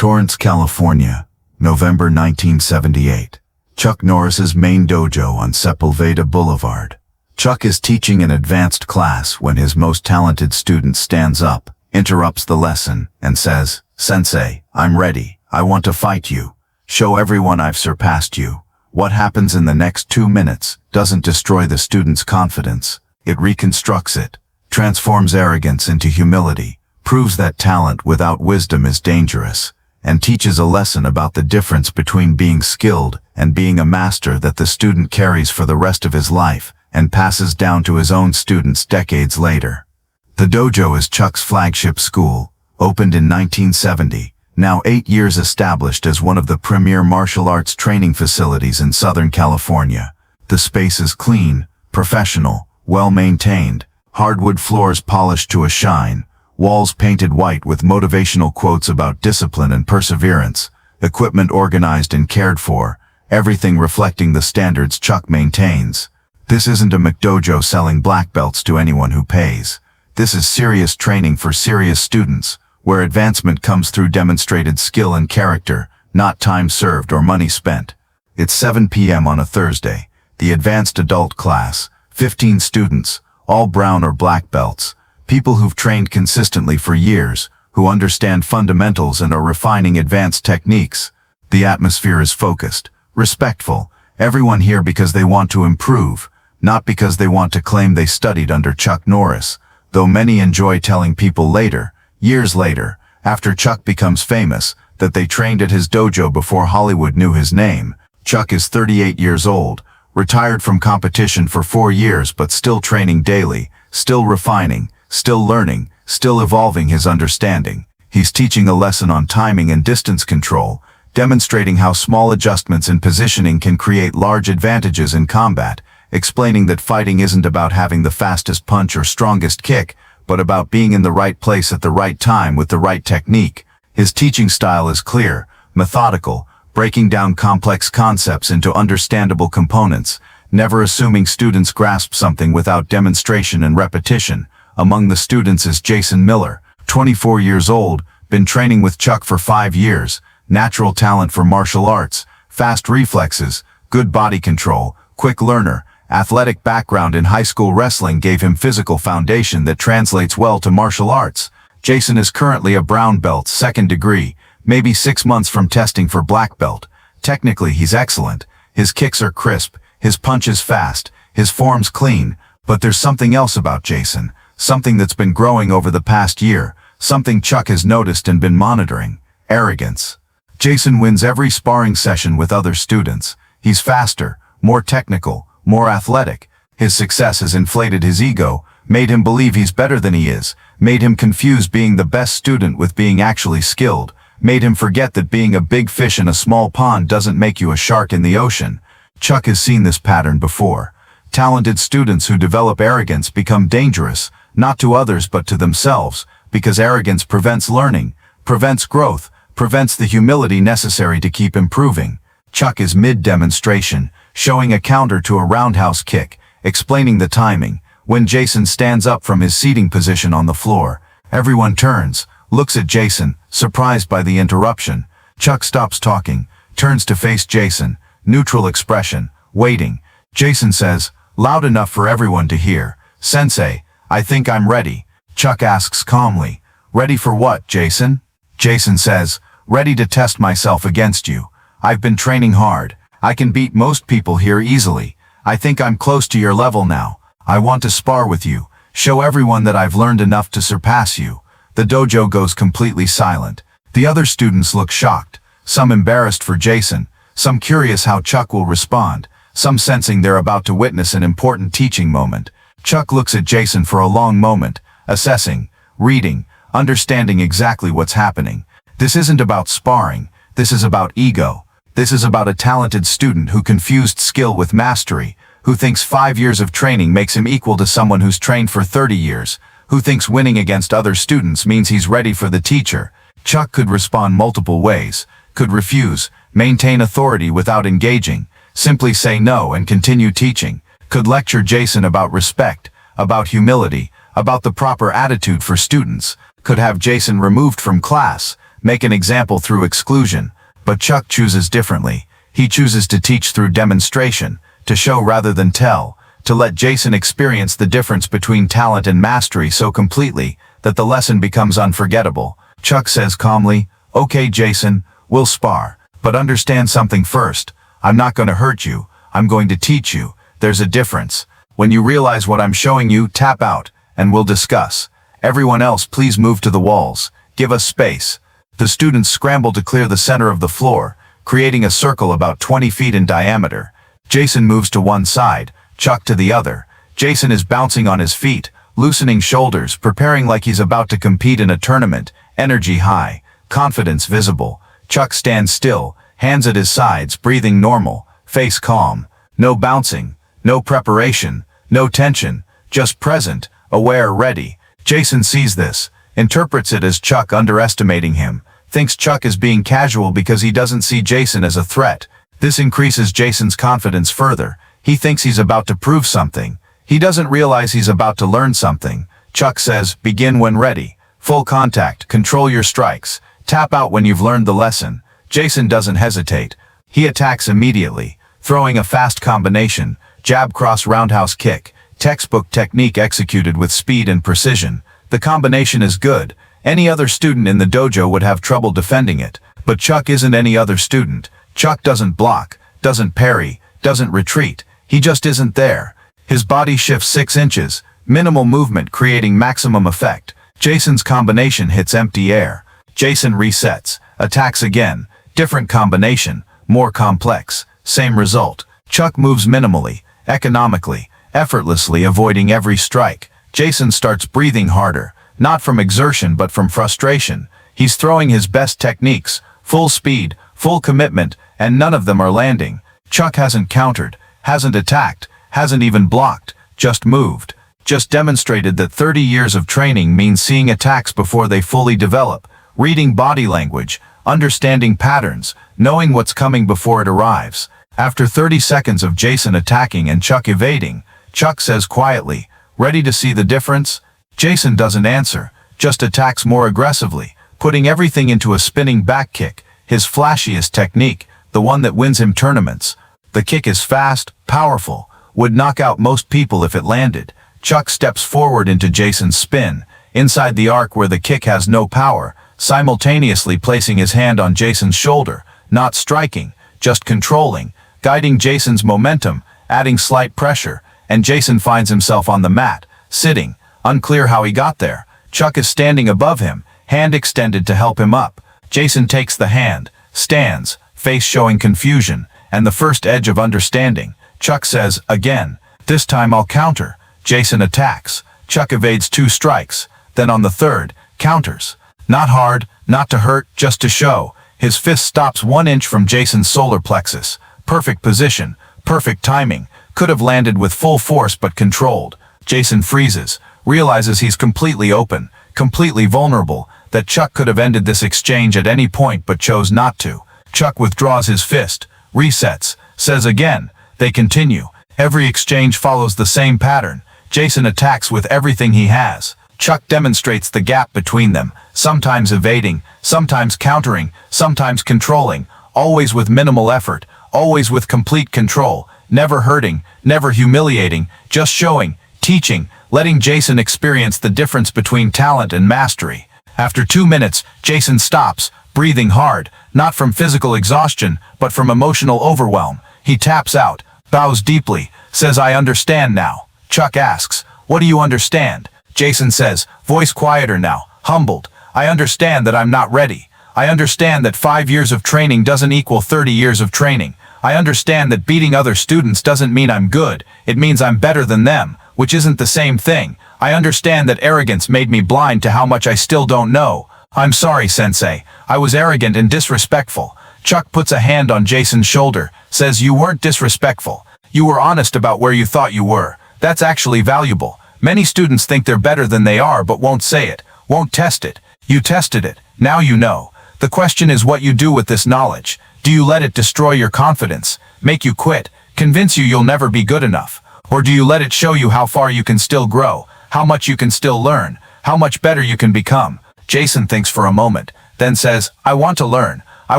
Torrance, California, November 1978. Chuck Norris's main dojo on Sepulveda Boulevard. Chuck is teaching an advanced class when his most talented student stands up, interrupts the lesson, and says, "Sensei, I'm ready. I want to fight you. Show everyone I've surpassed you." What happens in the next 2 minutes doesn't destroy the student's confidence. It reconstructs it, transforms arrogance into humility, proves that talent without wisdom is dangerous, and teaches a lesson about the difference between being skilled and being a master that the student carries for the rest of his life and passes down to his own students decades later. The dojo is Chuck's flagship school, opened in 1970, now 8 years established as one of the premier martial arts training facilities in Southern California. The space is clean, professional, well-maintained, hardwood floors polished to a shine, walls painted white with motivational quotes about discipline and perseverance, equipment organized and cared for, everything reflecting the standards Chuck maintains. This isn't a McDojo selling black belts to anyone who pays. This is serious training for serious students, where advancement comes through demonstrated skill and character, not time served or money spent. It's 7 p.m. on a Thursday. The advanced adult class, 15 students, all brown or black belts, people who've trained consistently for years, who understand fundamentals and are refining advanced techniques. The atmosphere is focused, respectful, everyone here because they want to improve, not because they want to claim they studied under Chuck Norris, though many enjoy telling people later, years later, after Chuck becomes famous, that they trained at his dojo before Hollywood knew his name. Chuck is 38 years old, retired from competition for 4 years but still training daily, still refining, still learning, still evolving his understanding. He's teaching a lesson on timing and distance control, demonstrating how small adjustments in positioning can create large advantages in combat, explaining that fighting isn't about having the fastest punch or strongest kick, but about being in the right place at the right time with the right technique. His teaching style is clear, methodical, breaking down complex concepts into understandable components, never assuming students grasp something without demonstration and repetition. Among the students is Jason Miller, 24 years old, been training with Chuck for 5 years, natural talent for martial arts, fast reflexes, good body control, quick learner, athletic background in high school wrestling gave him physical foundation that translates well to martial arts. Jason is currently a brown belt, 2nd degree, maybe 6 months from testing for black belt. Technically he's excellent, his kicks are crisp, his punch is fast, his form's clean, but there's something else about Jason. Something that's been growing over the past year, something Chuck has noticed and been monitoring: arrogance. Jason wins every sparring session with other students. He's faster, more technical, more athletic. His success has inflated his ego, made him believe he's better than he is, made him confuse being the best student with being actually skilled, made him forget that being a big fish in a small pond doesn't make you a shark in the ocean. Chuck has seen this pattern before. Talented students who develop arrogance become dangerous, not to others but to themselves, because arrogance prevents learning, prevents growth, prevents the humility necessary to keep improving. Chuck is mid-demonstration, showing a counter to a roundhouse kick, explaining the timing. When Jason stands up from his seating position on the floor, everyone turns, looks at Jason, surprised by the interruption. Chuck stops talking, turns to face Jason, neutral expression, waiting. Jason says, loud enough for everyone to hear, "Sensei, I think I'm ready." Chuck asks calmly, "Ready for what, Jason?" Jason says, "Ready to test myself against you. I've been training hard. I can beat most people here easily. I think I'm close to your level now. I want to spar with you, show everyone that I've learned enough to surpass you." The dojo goes completely silent. The other students look shocked, some embarrassed for Jason, some curious how Chuck will respond, some sensing they're about to witness an important teaching moment. Chuck looks at Jason for a long moment, assessing, reading, understanding exactly what's happening. This isn't about sparring, this is about ego. This is about a talented student who confused skill with mastery, who thinks 5 years of training makes him equal to someone who's trained for 30 years, who thinks winning against other students means he's ready for the teacher. Chuck could respond multiple ways, could refuse, maintain authority without engaging, simply say no and continue teaching, could lecture Jason about respect, about humility, about the proper attitude for students, could have Jason removed from class, make an example through exclusion, but Chuck chooses differently. He chooses to teach through demonstration, to show rather than tell, to let Jason experience the difference between talent and mastery so completely that the lesson becomes unforgettable. Chuck says calmly, "Okay, Jason, we'll spar, but understand something first. I'm not going to hurt you, I'm going to teach you. There's a difference. When you realize what I'm showing you, tap out, and we'll discuss. Everyone else, please move to the walls. Give us space." The students scramble to clear the center of the floor, creating a circle about 20 feet in diameter. Jason moves to one side, Chuck to the other. Jason is bouncing on his feet, loosening shoulders, preparing like he's about to compete in a tournament, energy high, confidence visible. Chuck stands still, hands at his sides, breathing normal, face calm. No bouncing, no preparation, no tension, just present, aware, ready. Jason sees this, interprets it as Chuck underestimating him, thinks Chuck is being casual because he doesn't see Jason as a threat. This increases Jason's confidence further. He thinks he's about to prove something. He doesn't realize he's about to learn something. Chuck says, "Begin when ready. Full contact, control your strikes. Tap out when you've learned the lesson." Jason doesn't hesitate. He attacks immediately, throwing a fast combination, jab cross roundhouse kick, textbook technique executed with speed and precision. The combination is good. Any other student in the dojo would have trouble defending it. But Chuck isn't any other student. Chuck doesn't block, doesn't parry, doesn't retreat. He just isn't there. His body shifts 6 inches, minimal movement creating maximum effect. Jason's combination hits empty air. Jason resets, attacks again, different combination, more complex, same result. Chuck moves minimally, economically, effortlessly avoiding every strike. Jason starts breathing harder, not from exertion but from frustration. He's throwing his best techniques, full speed, full commitment, and none of them are landing. Chuck hasn't countered, hasn't attacked, hasn't even blocked, just moved. Just demonstrated that 30 years of training means seeing attacks before they fully develop, reading body language, understanding patterns, knowing what's coming before it arrives. After 30 seconds of Jason attacking and Chuck evading, Chuck says quietly, "Ready to see the difference?" Jason doesn't answer, just attacks more aggressively, putting everything into a spinning back kick, his flashiest technique, the one that wins him tournaments. The kick is fast, powerful, would knock out most people if it landed. Chuck steps forward into Jason's spin, inside the arc where the kick has no power, simultaneously placing his hand on Jason's shoulder, not striking, just controlling, guiding Jason's momentum, adding slight pressure, and Jason finds himself on the mat, sitting, unclear how he got there. Chuck is standing above him, hand extended to help him up. Jason takes the hand, stands, face showing confusion, and the first edge of understanding. Chuck says, "Again. This time I'll counter." Jason attacks. Chuck evades 2 strikes. Then on the third, counters. Not hard, not to hurt, just to show. His fist stops 1 inch from Jason's solar plexus. Perfect position, perfect timing. Could have landed with full force but controlled. Jason freezes, realizes he's completely open, completely vulnerable, that Chuck could have ended this exchange at any point but chose not to. Chuck withdraws his fist, resets, says again. They continue. Every exchange follows the same pattern. Jason attacks with everything he has. Chuck demonstrates the gap between them, sometimes evading, sometimes countering, sometimes controlling, always with minimal effort, always with complete control, never hurting, never humiliating, just showing, teaching, letting Jason experience the difference between talent and mastery. After 2 minutes, Jason stops, breathing hard, not from physical exhaustion, but from emotional overwhelm. He taps out, bows deeply, says, "I understand now." Chuck asks, "What do you understand?" Jason says, voice quieter now, humbled, "I understand that I'm not ready. I understand that 5 years of training doesn't equal 30 years of training. I understand that beating other students doesn't mean I'm good, it means I'm better than them, which isn't the same thing. I understand that arrogance made me blind to how much I still don't know. I'm sorry, Sensei. I was arrogant and disrespectful." Chuck puts a hand on Jason's shoulder, says, "You weren't disrespectful. You were honest about where you thought you were. That's actually valuable. Many students think they're better than they are but won't say it, won't test it. You tested it. Now you know. The question is what you do with this knowledge. Do you let it destroy your confidence, make you quit, convince you you'll never be good enough? Or do you let it show you how far you can still grow, how much you can still learn, how much better you can become?" Jason thinks for a moment, then says, "I want to learn. I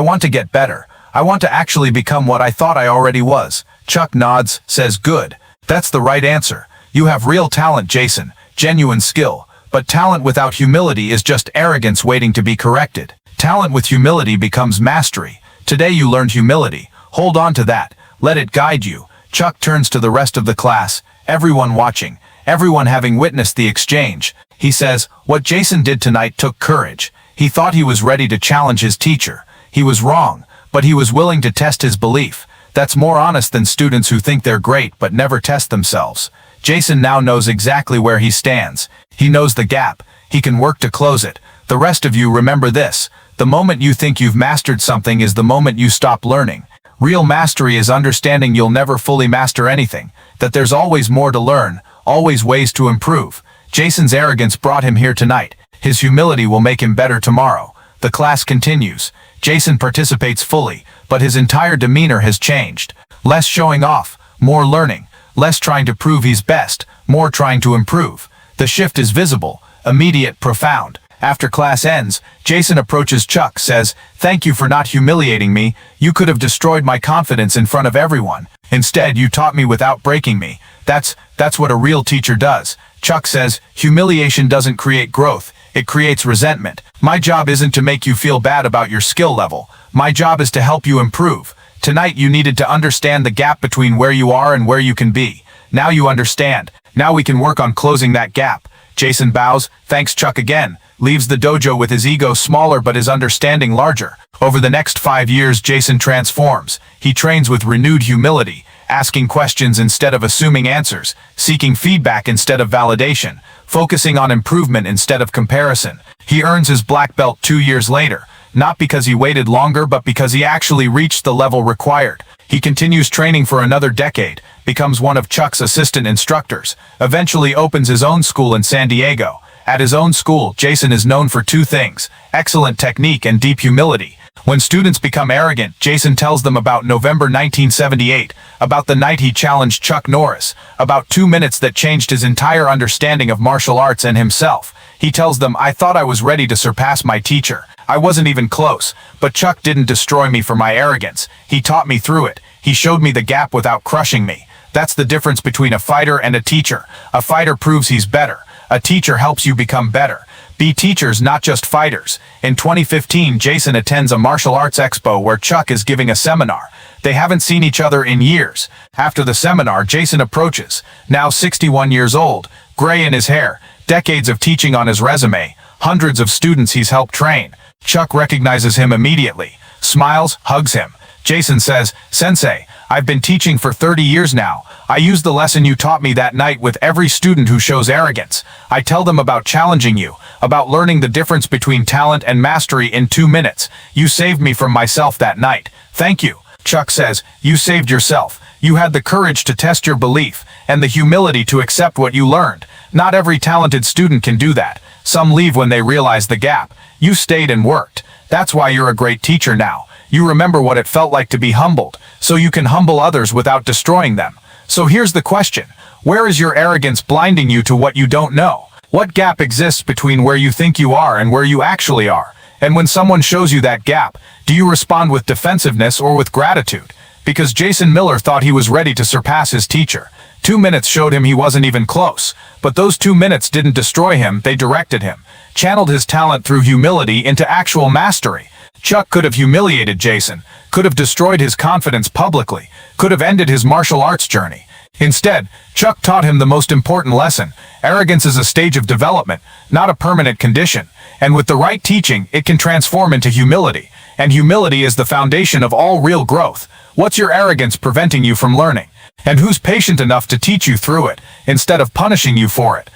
want to get better. I want to actually become what I thought I already was." Chuck nods, says, "Good. That's the right answer. You have real talent, Jason, genuine skill. But talent without humility is just arrogance waiting to be corrected. Talent with humility becomes mastery. Today you learned humility. Hold on to that. Let it guide you." Chuck turns to the rest of the class, everyone watching, everyone having witnessed the exchange. He says, "What Jason did tonight took courage. He thought he was ready to challenge his teacher. He was wrong, but he was willing to test his belief. That's more honest than students who think they're great but never test themselves." Jason now knows exactly where he stands. He knows the gap. He can work to close it. The rest of you remember this. The moment you think you've mastered something is the moment you stop learning. Real mastery is understanding you'll never fully master anything, that there's always more to learn, always ways to improve. Jason's arrogance brought him here tonight. His humility will make him better tomorrow. The class continues. Jason participates fully, but his entire demeanor has changed. Less showing off, more learning. Less trying to prove he's best, more trying to improve. The shift is visible, immediate, profound. After class ends, Jason approaches Chuck, says, "Thank you for not humiliating me. You could have destroyed my confidence in front of everyone. Instead, you taught me without breaking me. That's what a real teacher does." Chuck says, "Humiliation doesn't create growth. It creates resentment. My job isn't to make you feel bad about your skill level. My job is to help you improve. Tonight you needed to understand the gap between where you are and where you can be. Now you understand. Now we can work on closing that gap." Jason bows, thanks Chuck again, leaves the dojo with his ego smaller but his understanding larger. Over the next 5 years, Jason transforms. He trains with renewed humility, asking questions instead of assuming answers, seeking feedback instead of validation, focusing on improvement instead of comparison. He earns his black belt 2 years later, not because he waited longer but because he actually reached the level required. He continues training for another decade, becomes one of Chuck's assistant instructors, eventually opens his own school in San Diego. At his own school, Jason is known for 2 things: excellent technique and deep humility. When students become arrogant, Jason tells them about November 1978, about the night he challenged Chuck Norris, about 2 minutes that changed his entire understanding of martial arts and himself. He tells them, "I thought I was ready to surpass my teacher. I wasn't even close, but Chuck didn't destroy me for my arrogance. He taught me through it. He showed me the gap without crushing me." That's the difference between a fighter and a teacher. A fighter proves he's better. A teacher helps you become better. Be teachers, not just fighters. In 2015, Jason attends a martial arts expo where Chuck is giving a seminar. They haven't seen each other in years. After the seminar, Jason approaches, now 61 years old, gray in his hair, decades of teaching on his resume, hundreds of students he's helped train. Chuck recognizes him immediately, smiles, hugs him. Jason says, "Sensei, I've been teaching for 30 years now. I use the lesson you taught me that night with every student who shows arrogance. I tell them about challenging you, about learning the difference between talent and mastery in 2 minutes. You saved me from myself that night. Thank you." Chuck says, "You saved yourself. You had the courage to test your belief, and the humility to accept what you learned. Not every talented student can do that. Some leave when they realize the gap. You stayed and worked. That's why you're a great teacher now. You remember what it felt like to be humbled, so you can humble others without destroying them. So here's the question. Where is your arrogance blinding you to what you don't know? What gap exists between where you think you are and where you actually are? And when someone shows you that gap, do you respond with defensiveness or with gratitude? Because Jason Miller thought he was ready to surpass his teacher. 2 minutes showed him he wasn't even close. But those 2 minutes didn't destroy him, they directed him. Channeled his talent through humility into actual mastery. Chuck could have humiliated Jason, could have destroyed his confidence publicly, could have ended his martial arts journey. Instead, Chuck taught him the most important lesson. Arrogance is a stage of development, not a permanent condition. And with the right teaching, it can transform into humility. And humility is the foundation of all real growth. What's your arrogance preventing you from learning? And who's patient enough to teach you through it, instead of punishing you for it?